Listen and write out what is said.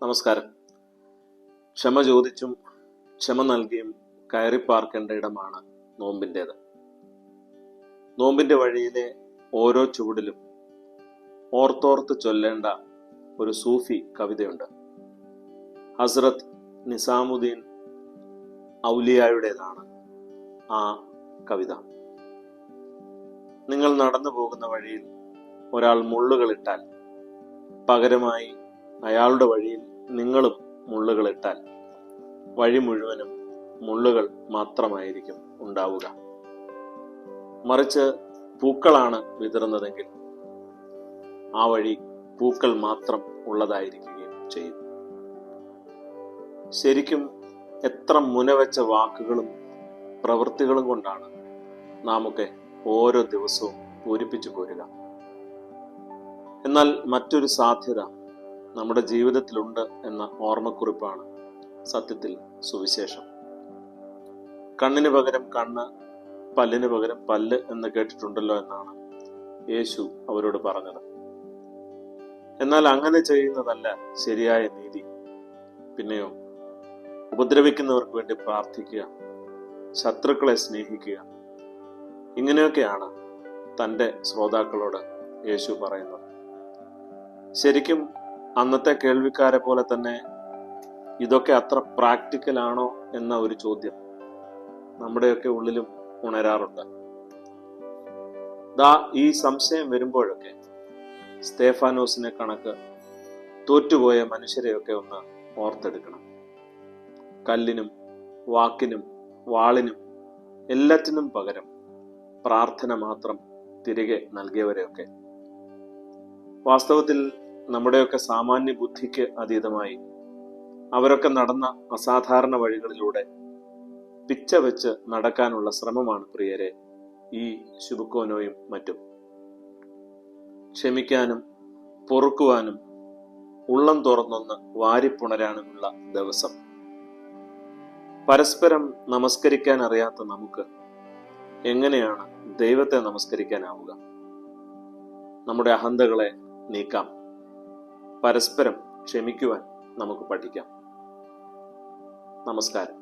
നമസ്കാരം. ക്ഷമ ചോദിച്ചും ക്ഷമ നൽകിയും കയറിപ്പാർക്കേണ്ട ഇടമാണ് നോമ്പിൻ്റേത്. നോമ്പിൻ്റെ വഴിയിലെ ഓരോ ചുവടിലും ഓർത്തോർത്ത് ചൊല്ലേണ്ട ഒരു സൂഫി കവിതയുണ്ട്. ഹസ്രത്ത് നിസാമുദ്ദീൻ ഔലിയായുടേതാണ് ആ കവിത. നിങ്ങൾ നടന്നു പോകുന്ന വഴിയിൽ ഒരാൾ മുള്ളുകളിട്ടാൽ പകരമായി അയാളുടെ വഴിയിൽ നിങ്ങളും മുള്ളുകളിട്ടാൽ വഴി മുഴുവനും മുള്ളുകൾ മാത്രമായിരിക്കും ഉണ്ടാവുക. മറിച്ച് പൂക്കളാണ് വിതറുന്നതെങ്കിൽ ആ വഴി പൂക്കൾ മാത്രം ഉള്ളതായിരിക്കുകയും ചെയ്യും. ശരിക്കും എത്ര മുനവെച്ച വാക്കുകളും പ്രവൃത്തികളും കൊണ്ടാണ് നാമൊക്കെ ഓരോ ദിവസവും പൂരിപ്പിച്ചു പോരുക. എന്നാൽ മറ്റൊരു സാധ്യത നമ്മുടെ ജീവിതത്തിലുണ്ട് എന്ന ഓർമ്മക്കുറിപ്പാണ് സത്യത്തിൽ സുവിശേഷം. കണ്ണിന് പകരം കണ്ണ്, പല്ലിന് പകരം പല്ല് എന്ന് കേട്ടിട്ടുണ്ടല്ലോ എന്നാണ് യേശു അവരോട് പറഞ്ഞത്. എന്നാൽ അങ്ങനെ ചെയ്യുന്നതല്ല ശരിയായ നീതി. പിന്നെയോ ഉപദ്രവിക്കുന്നവർക്ക് വേണ്ടി പ്രാർത്ഥിക്കുക, ശത്രുക്കളെ സ്നേഹിക്കുക, ഇങ്ങനെയൊക്കെയാണ് തൻ്റെ ശ്രോതാക്കളോട് യേശു പറയുന്നത്. ശരിക്കും അന്നത്തെ കേൾവിക്കാരെ പോലെ തന്നെ ഇതൊക്കെ അത്ര പ്രാക്ടിക്കൽ ആണോ എന്ന ഒരു ചോദ്യം നമ്മുടെയൊക്കെ ഉള്ളിലും ഉണരാറുണ്ട്. ഈ സംശയം വരുമ്പോഴൊക്കെ സ്തേഫാനോസിനെ കണക്ക് തോറ്റുപോയ മനുഷ്യരെയൊക്കെ ഒന്ന് ഓർത്തെടുക്കണം. കല്ലിനും വാക്കിനും വാളിനും എല്ലാറ്റിനും പകരം പ്രാർത്ഥന മാത്രം തിരികെ നൽകിയവരെയൊക്കെ. വാസ്തവത്തിൽ നമ്മുടെയൊക്കെ സാമാന്യ ബുദ്ധിക്ക് അതീതമായി അവരൊക്കെ നടന്ന അസാധാരണ വഴികളിലൂടെ പിച്ച വെച്ച് നടക്കാനുള്ള ശ്രമമാണ് പ്രിയരെ ഈ ശുഭക്കോനോയും മറ്റും. ക്ഷമിക്കാനും പൊറുക്കുവാനും ഉള്ളം തുറന്നൊന്ന് വാരിപ്പുണരാനുമുള്ള ദിവസം. പരസ്പരം നമസ്കരിക്കാൻ അറിയാത്ത നമുക്ക് എങ്ങനെയാണ് ദൈവത്തെ നമസ്കരിക്കാനാവുക? നമ്മുടെ അഹന്തകളെ നീക്കാം, പരസ്പരം ക്ഷമിക്കുവാൻ നമുക്ക് പഠിക്കാം. നമസ്കാരം.